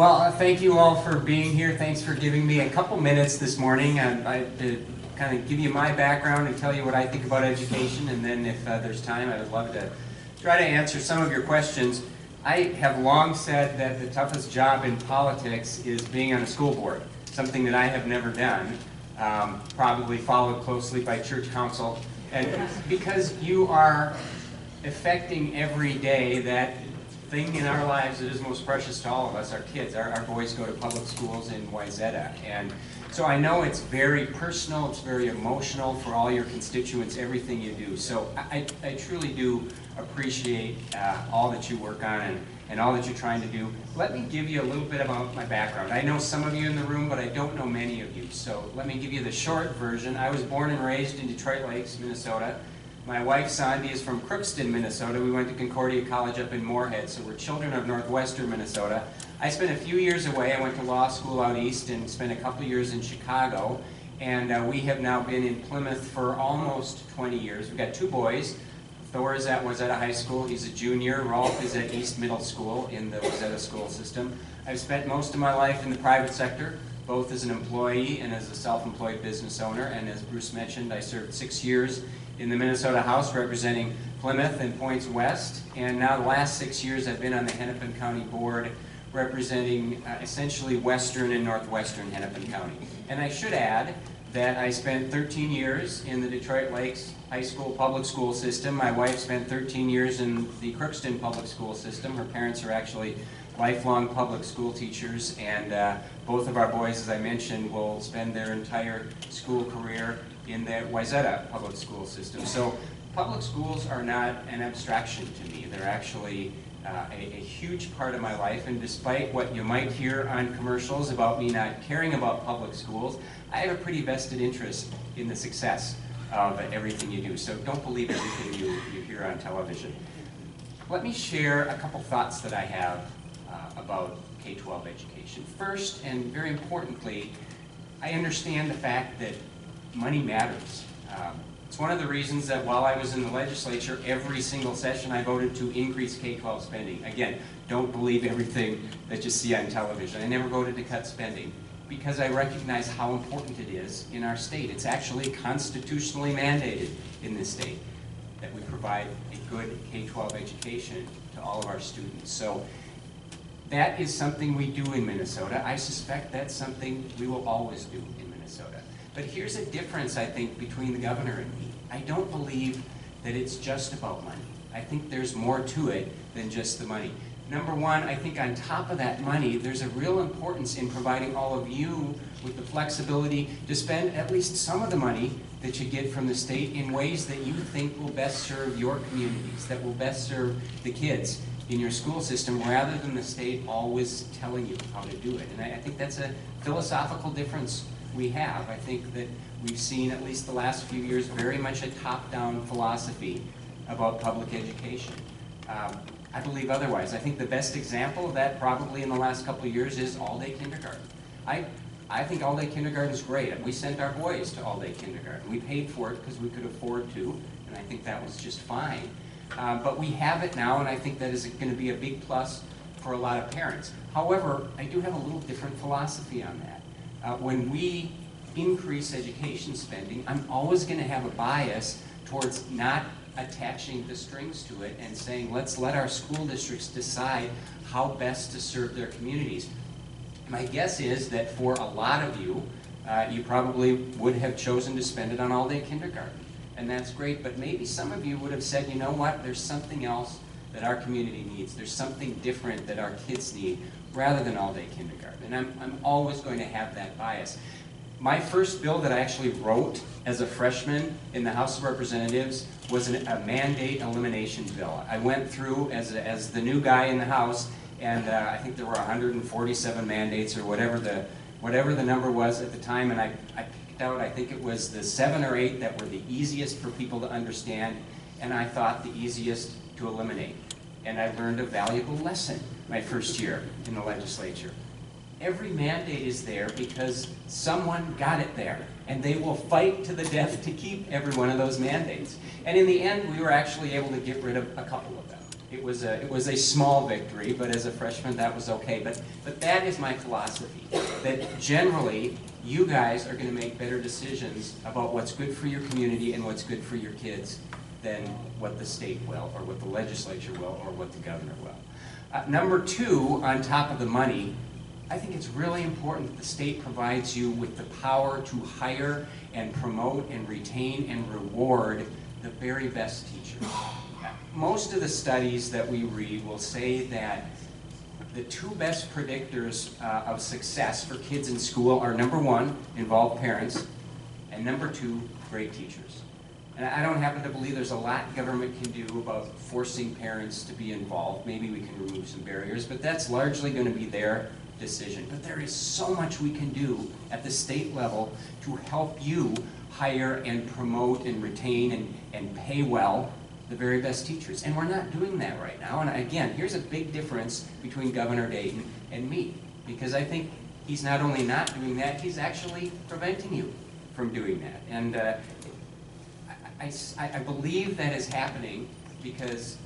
Well, thank you all for being here. Thanks for giving me a couple minutes this morning to kind of give you my background and tell you what I think about education, and then if there's time, I would love to try to answer some of your questions. I have long said that the toughest job in politics is being on a school board, something that I have never done, probably followed closely by church council, and because you are affecting every day that thing in our lives that is most precious to all of us, our kids. Our boys go to public schools in Wayzata, and so I know it's very personal, it's very emotional for all your constituents, everything you do. So I truly do appreciate all that you work on and all that you're trying to do. Let me give you a little bit about my background. I know some of you in the room, but I don't know many of you. So let me give you the short version. I was born and raised in Detroit Lakes, Minnesota. My wife, Sandy, is from Crookston, Minnesota. We went to Concordia College up in Moorhead, so we're children of northwestern Minnesota. I spent a few years away. I went to law school out east and spent a couple years in Chicago. And we have now been in Plymouth for almost 20 years. We've got two boys. Thor is at Wayzata High School. He's a junior. Rolf is at East Middle School in the Wayzata school system. I've spent most of my life in the private sector, both as an employee and as a self-employed business owner. And as Bruce mentioned, I served 6 years in the Minnesota House representing Plymouth and Points West, and now the last 6 years I've been on the Hennepin County Board representing essentially western and northwestern Hennepin County. And I should add that I spent 13 years in the Detroit Lakes High School public school system. My wife spent 13 years in the Crookston public school system. Her parents are actually lifelong public school teachers, and both of our boys, as I mentioned, will spend their entire school career in the Wayzata public school system. So public schools are not an abstraction to me. They're actually a huge part of my life, and despite what you might hear on commercials about me not caring about public schools, I have a pretty vested interest in the success of everything you do. So don't believe everything you hear on television. Let me share a couple thoughts that I have about K-12 education. First, and very importantly, I understand the fact that money matters. It's one of the reasons that while I was in the legislature, every single session I voted to increase K-12 spending. Again, don't believe everything that you see on television. I never voted to cut spending because I recognize how important it is in our state. It's actually constitutionally mandated in this state that we provide a good K-12 education to all of our students. So that is something we do in Minnesota. I suspect that's something we will always do in Minnesota. But here's a difference, I think, between the governor and me. I don't believe that it's just about money. I think there's more to it than just the money. Number one, I think on top of that money, there's a real importance in providing all of you with the flexibility to spend at least some of the money that you get from the state in ways that you think will best serve your communities, that will best serve the kids in your school system, rather than the state always telling you how to do it. And I think that's a philosophical difference we have. I think that we've seen, at least the last few years, very much a top-down philosophy about public education. I believe otherwise. I think the best example of that probably in the last couple of years is all-day kindergarten. I think all-day kindergarten is great. We sent our boys to all-day kindergarten. We paid for it because we could afford to, and I think that was just fine. But we have it now, and I think that is going to be a big plus for a lot of parents. However, I do have a little different philosophy on that. When we increase education spending, I'm always going to have a bias towards not attaching the strings to it and saying, let's let our school districts decide how best to serve their communities. My guess is that for a lot of you, you probably would have chosen to spend it on all-day kindergarten. And that's great, but maybe some of you would have said, you know what, there's something else that our community needs. There's something different that our kids need, rather than all-day kindergarten. And I'm always going to have that bias. My first bill that I actually wrote as a freshman in the House of Representatives was a mandate elimination bill. I went through as the new guy in the House, and I think there were 147 mandates or whatever the number was at the time, and I picked out, I think it was the 7 or 8 that were the easiest for people to understand, and I thought the easiest to eliminate. And I learned a valuable lesson my first year in the legislature. Every mandate is there because someone got it there, and they will fight to the death to keep every one of those mandates. And in the end, we were actually able to get rid of a couple of them. It was a small victory, but as a freshman, that was okay. But that is my philosophy, that generally, you guys are going to make better decisions about what's good for your community and what's good for your kids than what the state will, or what the legislature will, or what the governor will. Number two, on top of the money, I think it's really important that the state provides you with the power to hire and promote and retain and reward the very best teachers. Most of the studies that we read will say that the two best predictors of success for kids in school are, number one, involved parents, and number two, great teachers. And I don't happen to believe there's a lot government can do about forcing parents to be involved. Maybe we can remove some barriers, but that's largely going to be their decision. But there is so much we can do at the state level to help you hire and promote and retain and pay well the very best teachers. And we're not doing that right now. And again, here's a big difference between Governor Dayton and me, because I think he's not only not doing that, he's actually preventing you from doing that. And I believe that is happening because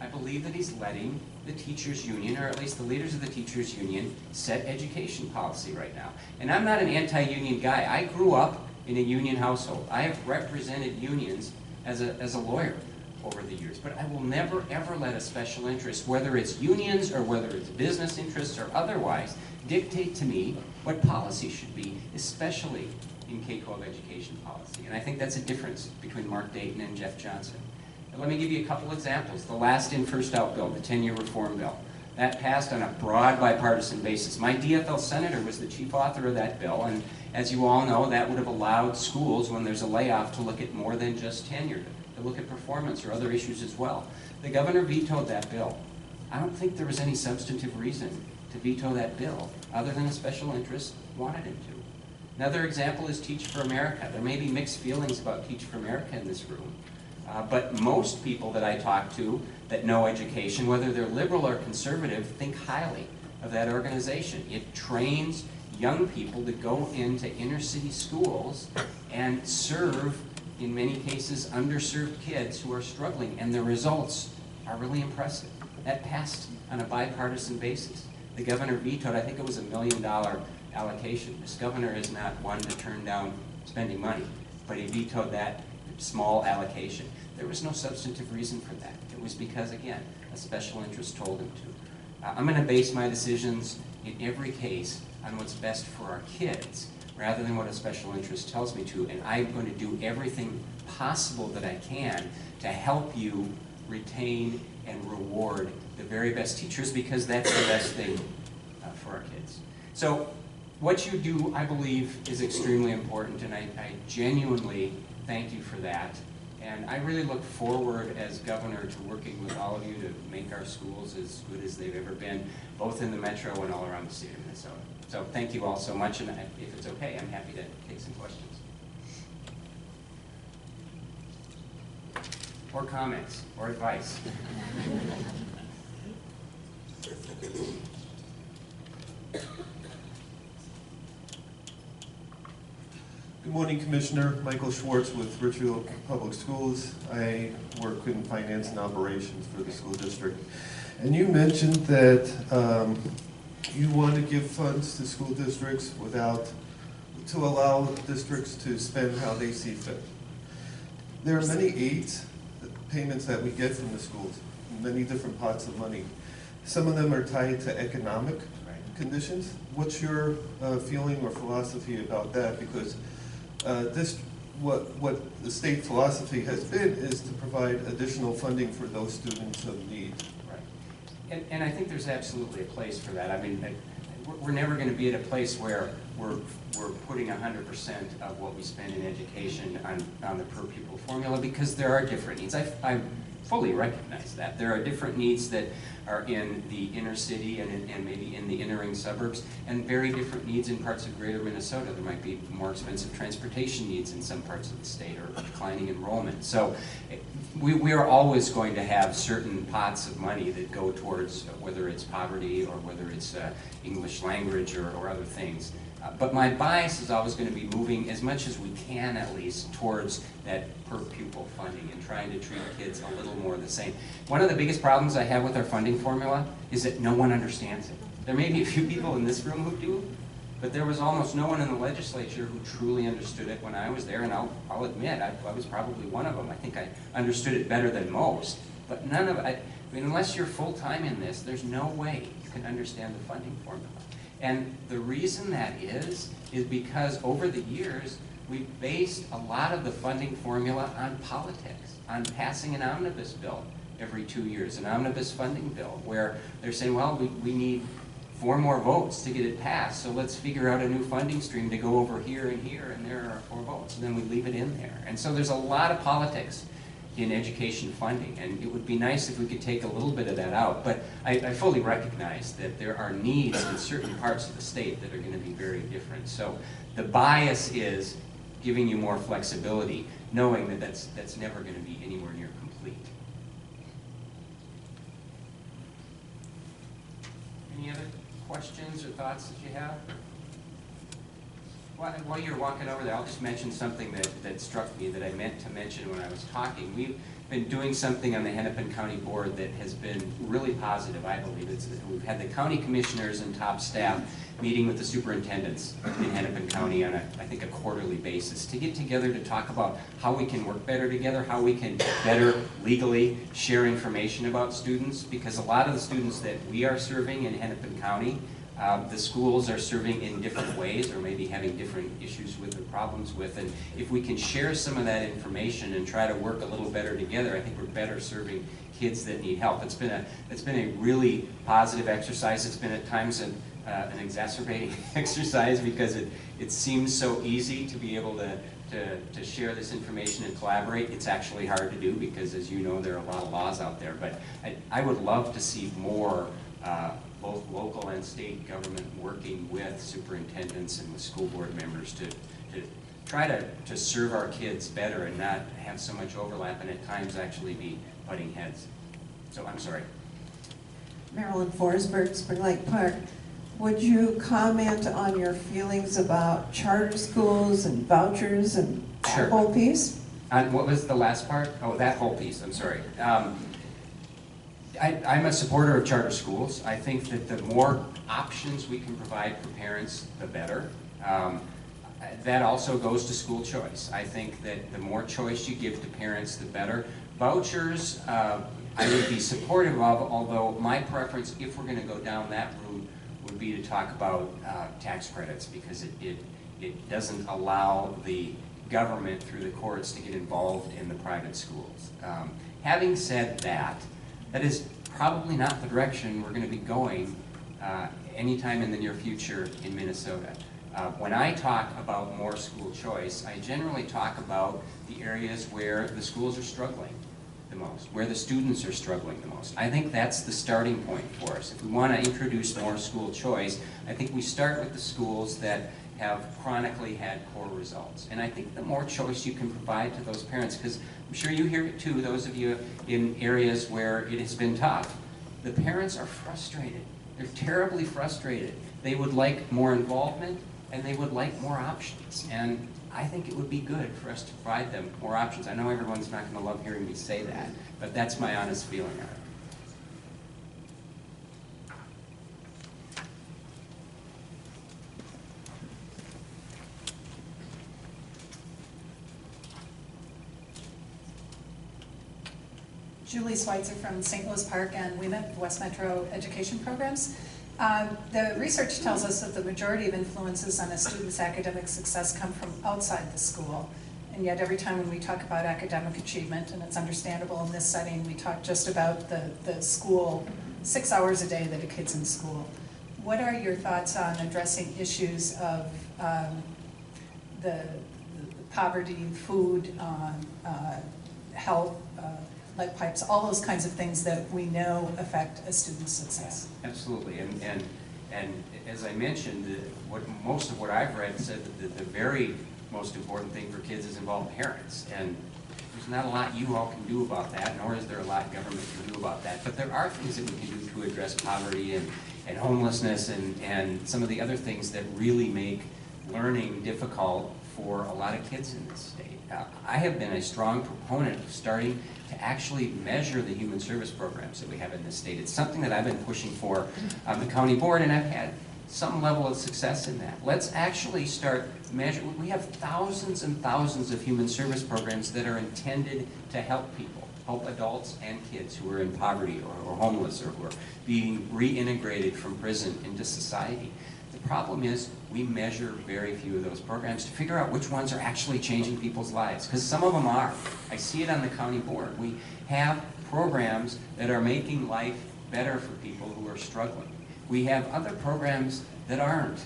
I believe that he's letting the teachers union, or at least the leaders of the teachers union, set education policy right now. And I'm not an anti-union guy. I grew up in a union household. I have represented unions as a lawyer over the years, but I will never ever let a special interest, whether it's unions or whether it's business interests or otherwise, dictate to me what policy should be, especially in K-12 education policy. And I think that's a difference between Mark Dayton and Jeff Johnson. And let me give you a couple examples. The last in, first out bill, the 10-year reform bill, that passed on a broad bipartisan basis. My DFL senator was the chief author of that bill, and as you all know, that would have allowed schools, when there's a layoff, to look at more than just tenure, to look at performance or other issues as well. The governor vetoed that bill. I don't think there was any substantive reason to veto that bill, other than a special interest wanted him to. Another example is Teach for America. There may be mixed feelings about Teach for America in this room, but most people that I talk to that know education, whether they're liberal or conservative, think highly of that organization. It trains young people to go into inner city schools and serve, in many cases, underserved kids who are struggling, and the results are really impressive. That passed on a bipartisan basis. The governor vetoed, I think it was $1 million allocation. This governor is not one to turn down spending money, but he vetoed that small allocation. There was no substantive reason for that. It was because, again, a special interest told him to. I'm going to base my decisions in every case on what's best for our kids, rather than what a special interest tells me to, and I'm going to do everything possible that I can to help you retain and reward the very best teachers, because that's the best thing for our kids. So what you do, I believe, is extremely important, and I genuinely thank you for that. And I really look forward as governor to working with all of you to make our schools as good as they've ever been, both in the metro and all around the state of Minnesota. So thank you all so much, and if it's okay, I'm happy to take some questions. Or comments, or advice. Good morning, Commissioner. Michael Schwartz with Richfield Public Schools. I work in finance and operations for the school district. And you mentioned that you want to give funds to school districts to allow districts to spend how they see fit. There are many aids, payments that we get from the schools, many different pots of money. Some of them are tied to economic conditions. What's your feeling or philosophy about that? Because what the state philosophy has been is to provide additional funding for those students of need. Right. And I think there's absolutely a place for that. I mean, we're never going to be at a place where we're putting 100% of what we spend in education on the per pupil formula, because there are different needs. I fully recognize that. There are different needs that are in the inner city and maybe in the inner-ring suburbs, and very different needs in parts of greater Minnesota. There might be more expensive transportation needs in some parts of the state, or declining enrollment. So we are always going to have certain pots of money that go towards, whether it's poverty or whether it's English language or other things. But my bias is always going to be moving as much as we can, at least, towards that per pupil funding and trying to treat kids a little more the same. One of the biggest problems I have with our funding formula is that no one understands it. There may be a few people in this room who do, but there was almost no one in the legislature who truly understood it when I was there, and I'll admit, I was probably one of them. I think I understood it better than most, but none of it, I mean, unless you're full-time in this, there's no way you can understand the funding formula. And the reason that is because over the years, we've based a lot of the funding formula on politics, on passing an omnibus bill every 2 years, an omnibus funding bill, where they're saying, well, we need 4 more votes to get it passed, so let's figure out a new funding stream to go over here, and there are 4 votes, and then we leave it in there. And so there's a lot of politics in education funding, and it would be nice if we could take a little bit of that out. But I fully recognize that there are needs in certain parts of the state that are going to be very different. So the bias is giving you more flexibility, knowing that that's never going to be anywhere near complete. Any other questions or thoughts that you have? While you're walking over there, I'll just mention something that struck me that I meant to mention when I was talking. We've been doing something on the Hennepin County Board that has been really positive, I believe. We've had the county commissioners and top staff meeting with the superintendents in Hennepin County on, I think, a quarterly basis to get together to talk about how we can work better together, how we can better legally share information about students, because a lot of the students that we are serving in Hennepin County, the schools are serving in different ways, or maybe having different issues with or problems with, and if we can share some of that information and try to work a little better together, I think we're better serving kids that need help. It's been a really positive exercise. It's been at times an exacerbating exercise because it seems so easy to be able to share this information and collaborate. It's actually hard to do because, as you know, there are a lot of laws out there. But I would love to see more both local and state government working with superintendents and with school board members to try to serve our kids better and not have so much overlap and at times actually be butting heads. So I'm sorry. Marilyn Forsberg, Spring Lake Park. Would you comment on your feelings about charter schools and vouchers and Sure. that whole piece? What was the last part? Oh, that whole piece, I'm sorry. I'm a supporter of charter schools. I think that the more options we can provide for parents, the better. That also goes to school choice. I think that the more choice you give to parents, the better. Vouchers, I would be supportive of, although my preference, if we're going to go down that route, would be to talk about tax credits, because it doesn't allow the government through the courts to get involved in the private schools. Having said that, that is probably not the direction we're going to be going anytime in the near future in Minnesota. When I talk about more school choice, I generally talk about the areas where the schools are struggling the most, where the students are struggling the most. I think that's the starting point for us. If we want to introduce more school choice, I think we start with the schools that have chronically had poor results. And I think the more choice you can provide to those parents, because I'm sure you hear it too, those of you in areas where it has been tough, the parents are frustrated. They're terribly frustrated. They would like more involvement and they would like more options. And I think it would be good for us to provide them more options. I know everyone's not going to love hearing me say that, but that's my honest feeling on it. Julie Schweitzer from St. Louis Park and WEMIP, West Metro Education Programs. The research tells us that the majority of influences on a student's academic success come from outside the school. And yet every time when we talk about academic achievement, and it's understandable in this setting, we talk just about the school, 6 hours a day that a kid's in school. What are your thoughts on addressing issues of the poverty, food, health, lead pipes, all those kinds of things that we know affect a student's success? Absolutely, and as I mentioned, most of what I've read said that the very most important thing for kids is involve parents, and there's not a lot you all can do about that, nor is there a lot government can do about that, but there are things that we can do to address poverty and homelessness and some of the other things that really make learning difficult for a lot of kids in this state. I have been a strong proponent of starting to actually measure the human service programs that we have in this state. It's something that I've been pushing for on the county board, and I've had some level of success in that. Let's actually start measuring. We have thousands and thousands of human service programs that are intended to help people, help adults and kids who are in poverty or homeless or who are being reintegrated from prison into society. The problem is we measure very few of those programs to figure out which ones are actually changing people's lives, because some of them are. I see it on the county board. We have programs that are making life better for people who are struggling. We have other programs that aren't,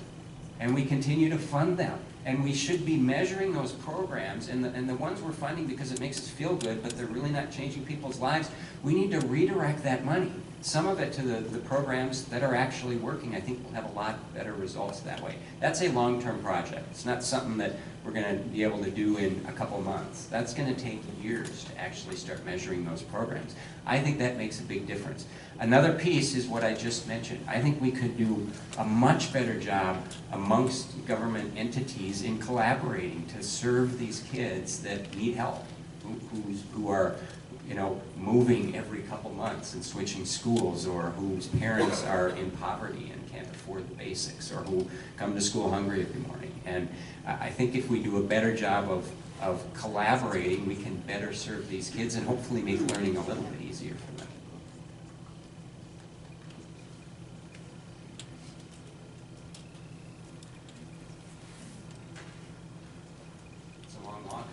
and we continue to fund them. And we should be measuring those programs, and the ones we're funding because it makes us feel good, but they're really not changing people's lives. We need to redirect that money, some of it to the programs that are actually working. I think we'll have a lot better results that way. That's a long-term project. It's not something that we're going to be able to do in a couple months. That's going to take years to actually start measuring those programs. I think that makes a big difference. Another piece is what I just mentioned. I think we could do a much better job amongst government entities in collaborating to serve these kids that need help, who are, you know, moving every couple months and switching schools, or whose parents are in poverty and can't afford the basics, or who come to school hungry every morning. And I think if we do a better job of collaborating, we can better serve these kids and hopefully make learning a little bit easier for them. It's a long walk.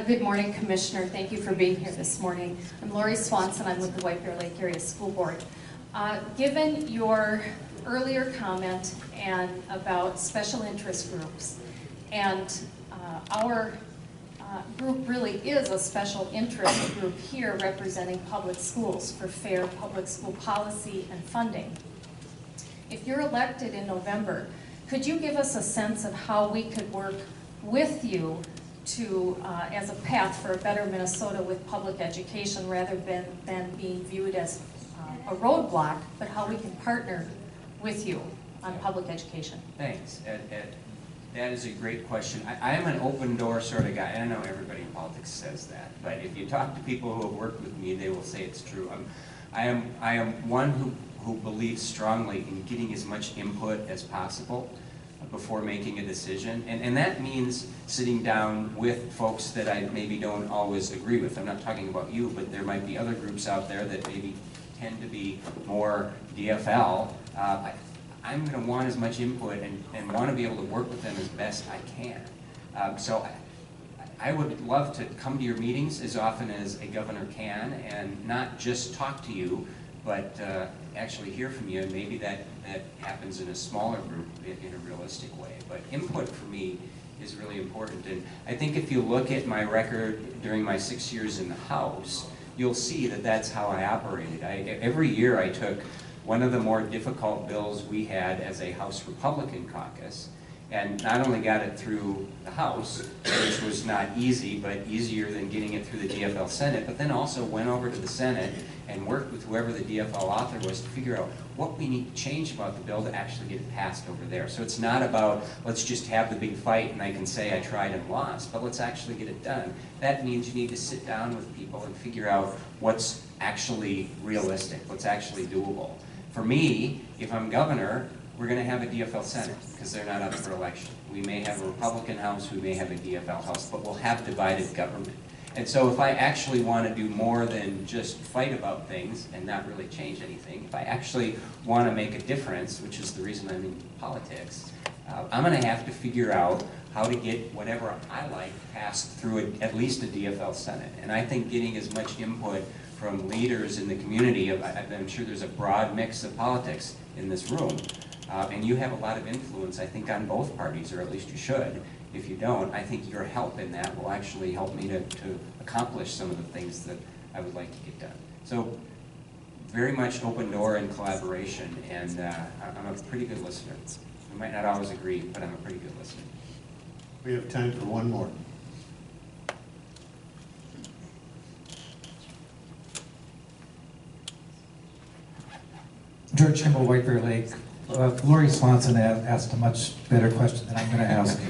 Good morning, Commissioner. Thank you for being here this morning. I'm Lori Swanson. I'm with the White Bear Lake Area School Board. Given your earlier comment and about special interest groups, and our group really is a special interest group here representing public schools for fair public school policy and funding. If you're elected in November, could you give us a sense of how we could work with you to, as a path for a better Minnesota with public education, rather than being viewed as a roadblock, but how we can partner with you on public education? Thanks. That is a great question. I am an open door sort of guy. I know everybody in politics says that, but if you talk to people who have worked with me, they will say it's true. I am one who believes strongly in getting as much input as possible before making a decision, and that means sitting down with folks that I maybe don't always agree with. I'm not talking about you, but there might be other groups out there that maybe tend to be more DFL. I'm going to want as much input and want to be able to work with them as best I can. So I would love to come to your meetings as often as a governor can, and not just talk to you, but actually hear from you, and maybe that happens in a smaller group in a realistic way. But input for me is really important, and I think if you look at my record during my 6 years in the House, you'll see that that's how I operated. Every year I took one of the more difficult bills we had as a House Republican caucus, and not only got it through the House, which was not easy, but easier than getting it through the DFL Senate, but then also went over to the Senate and worked with whoever the DFL author was to figure out what we need to change about the bill to actually get it passed over there. So it's not about, let's just have the big fight and I can say I tried and lost, but let's actually get it done. That means you need to sit down with people and figure out what's actually realistic, what's actually doable. For me, if I'm governor, we're going to have a DFL Senate because they're not up for election. We may have a Republican House, we may have a DFL House, but we'll have divided government. And so if I actually want to do more than just fight about things and not really change anything, if I actually want to make a difference, which is the reason I'm in politics, I'm going to have to figure out how to get whatever I like passed through at least a DFL Senate. And I think getting as much input from leaders in the community, I'm sure there's a broad mix of politics in this room, and you have a lot of influence, I think, on both parties, or at least you should. If you don't, I think your help in that will actually help me to accomplish some of the things that I would like to get done. So very much open door and collaboration, and I'm a pretty good listener. I might not always agree, but I'm a pretty good listener. We have time for one more. George Kimball, White Bear Lake. Lori Swanson asked a much better question than I'm going to ask.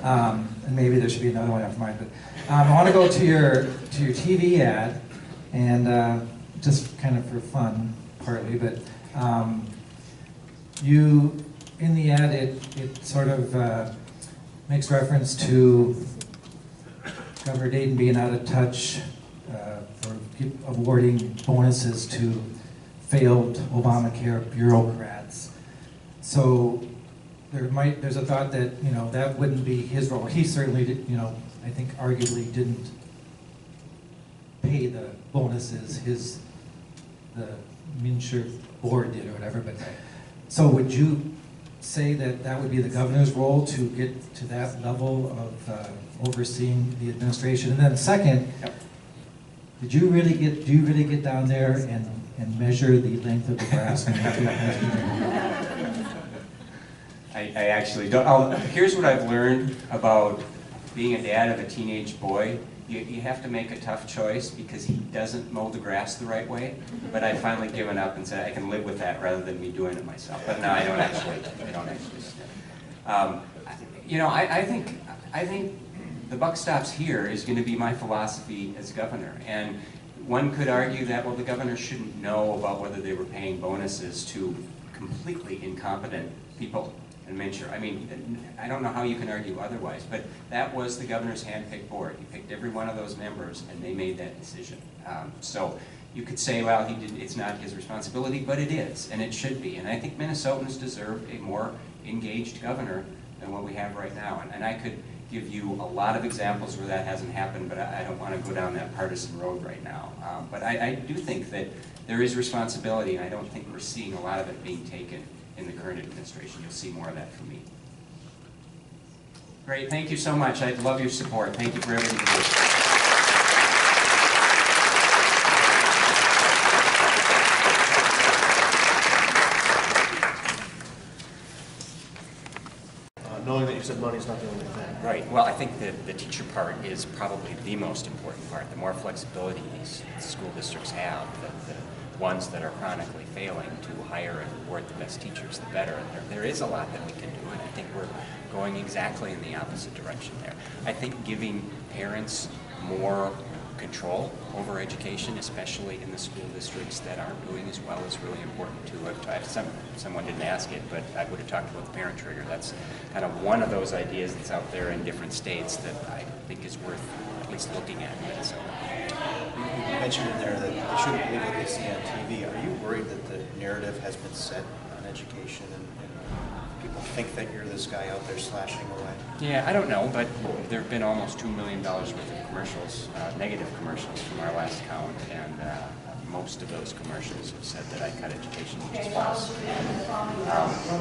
And maybe there should be another one after mine. But I want to go to your TV ad, and just kind of for fun, partly. But you, in the ad, it sort of makes reference to Governor Dayton being out of touch for awarding bonuses to failed Obamacare bureaucrats. So there's a thought that, you know, that wouldn't be his role. He certainly did, you know, I think arguably didn't pay the bonuses, the Minsher board did or whatever. But so would you say that that would be the governor's role to get to that level of overseeing the administration? And then second, do you really get down there and measure the length of the grass? I actually don't. Here's what I've learned about being a dad of a teenage boy. You have to make a tough choice because he doesn't mow the grass the right way. But I've finally given up and said I can live with that rather than me doing it myself. But no, I don't actually. You know, I think the buck stops here is going to be my philosophy as governor. And one could argue that, well, the governor shouldn't know about whether they were paying bonuses to completely incompetent people and Minsher. I mean, I don't know how you can argue otherwise, but that was the governor's hand-picked board. He picked every one of those members, and they made that decision. So you could say, well, it's not his responsibility, but it is, and it should be. And I think Minnesotans deserve a more engaged governor than what we have right now. And I could give you a lot of examples where that hasn't happened, but I don't want to go down that partisan road right now. But I do think that there is responsibility, and I don't think we're seeing a lot of it being taken in the current administration. You'll see more of that from me. Great, thank you so much. I'd love your support. Thank you for everything you do. Knowing that you said money's not the only thing. Right. Well, I think the teacher part is probably the most important part. The more flexibility these school districts have, the ones that are chronically failing to hire and reward the best teachers, the better. And there is a lot that we can do, and I think we're going exactly in the opposite direction there. I think giving parents more control over education, especially in the school districts that aren't doing as well, is really important too. Someone didn't ask it, but I would have talked about the parent trigger. That's kind of one of those ideas that's out there in different states that I think is worth at least looking at in Minnesota. You mentioned in there that they shouldn't believe what they see on TV. Are you worried that the narrative has been set on education and people think that you're this guy out there slashing away? Yeah, I don't know, but there have been almost $2 million worth of commercials, negative commercials from our last count, and most of those commercials have said that I cut education, which is false.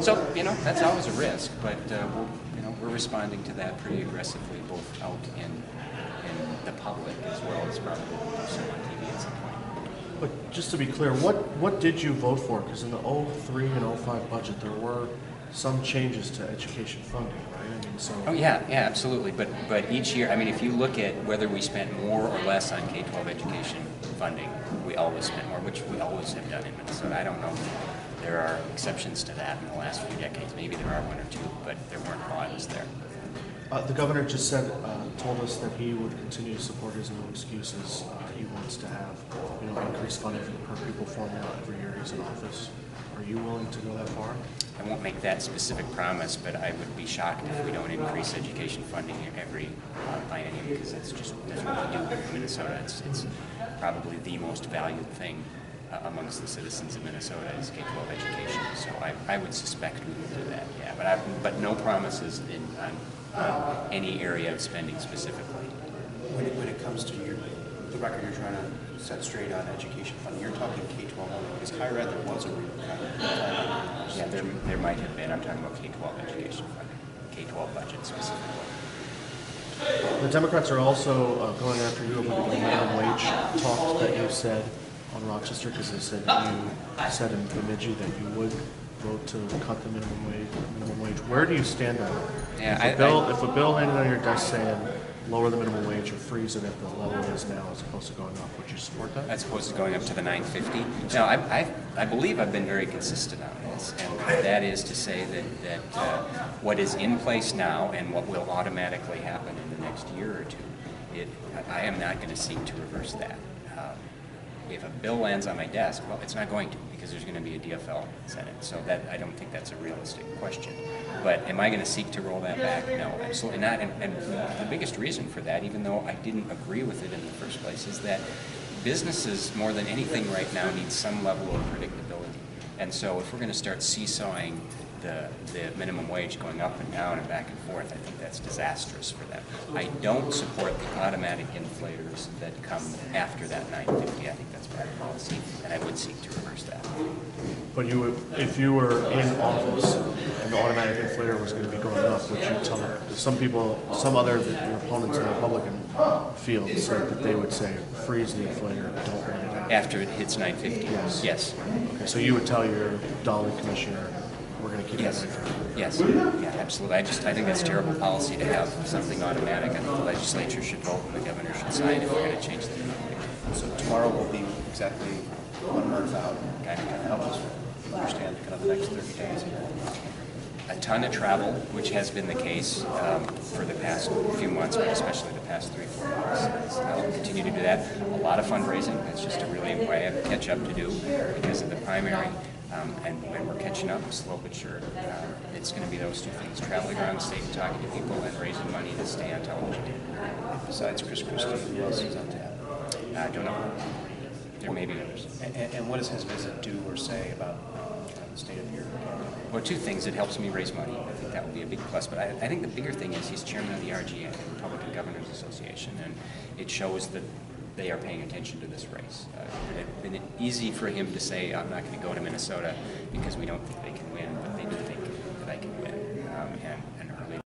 So, you know, that's always a risk, but we're responding to that pretty aggressively, both out in the public as well as probably some on TV at some point. But just to be clear, what did you vote for? Because in the 03 and 05 budget, there were some changes to education funding, right? I mean, so. Oh yeah, absolutely. But each year, I mean, if you look at whether we spent more or less on K-12 education funding, we always spent more, which we always have done in Minnesota. I don't know if there are exceptions to that in the last few decades. Maybe there are one or two, but there weren't while I was there. The governor just told us that he would continue to support his no excuses. He wants to have, increased funding for the per pupil formula every year he's in office. Are you willing to go that far? I won't make that specific promise, but I would be shocked if we don't increase education funding every biennium, because that's what we do in Minnesota. It's probably the most valued thing amongst the citizens of Minnesota is K-12 education. So I would suspect we will do that, yeah. But no promises on any area of spending specifically. When it comes to the record you're trying to set straight on education funding, you're talking K-12 only, because higher ed there was a Yeah, there might have been. I'm talking about K-12 education funding, K-12 budget specifically. The Democrats are also going after you over the minimum wage talk that you said on Rochester, because they said that you said in Bemidji that you would vote to cut the minimum wage. Where do you stand on it? Yeah, if a bill landed on your desk saying lower the minimum wage or freeze it at the level it is now as opposed to going up. Would you support that? As opposed to going up to the 950. Now, I believe I've been very consistent on this, and that is to say that what is in place now and what will automatically happen in the next year or two, I am not going to seek to reverse that. If a bill lands on my desk, well, it's not going to, because there's going to be a DFL Senate, so that I don't think that's a realistic question. But am I going to seek to roll that back? No, absolutely not. And the biggest reason for that, even though I didn't agree with it in the first place, is that businesses, more than anything right now, need some level of predictability. And so if we're going to start seesawing the minimum wage going up and down and back and forth, I think that's disastrous for them. I don't support the automatic inflators that come after that 950. I think that's bad policy, and I would seek to reverse that. But you would, if you were in office and the automatic inflator was going to be going up, would you tell them? Some people, some other your opponents in the Republican field said that they would say, freeze the inflator, don't let it happen. After it hits 950? Yes. Yes. Okay, so you would tell your Dolly commissioner, we're going to keep Yes. it at 950. Yes. Yeah, absolutely. I think that's terrible policy to have something automatic. I think the legislature should vote and the governor should sign if we're going to change the minimum wage. So tomorrow will be exactly 1 month out. Kind of help us understand kind of the next 30 days. A ton of travel, which has been the case for the past few months, but especially the past 3-4 months. I'll continue to do that. A lot of fundraising. That's just a really I have catch up to do because of the primary. And we're catching up, slow but sure. It's going to be those two things, traveling around the state and talking to people and raising money to stay on television. Besides Chris Christie, who else is on tap? I don't know. There may be others. And what does his visit do or say about the state of your campaign? Well, two things. It helps me raise money. I think that would be a big plus. But I think the bigger thing is he's chairman of the RGA, the Republican Governors Association, and it shows that they are paying attention to this race. It would have been easy for him to say, I'm not going to go to Minnesota because we don't think they can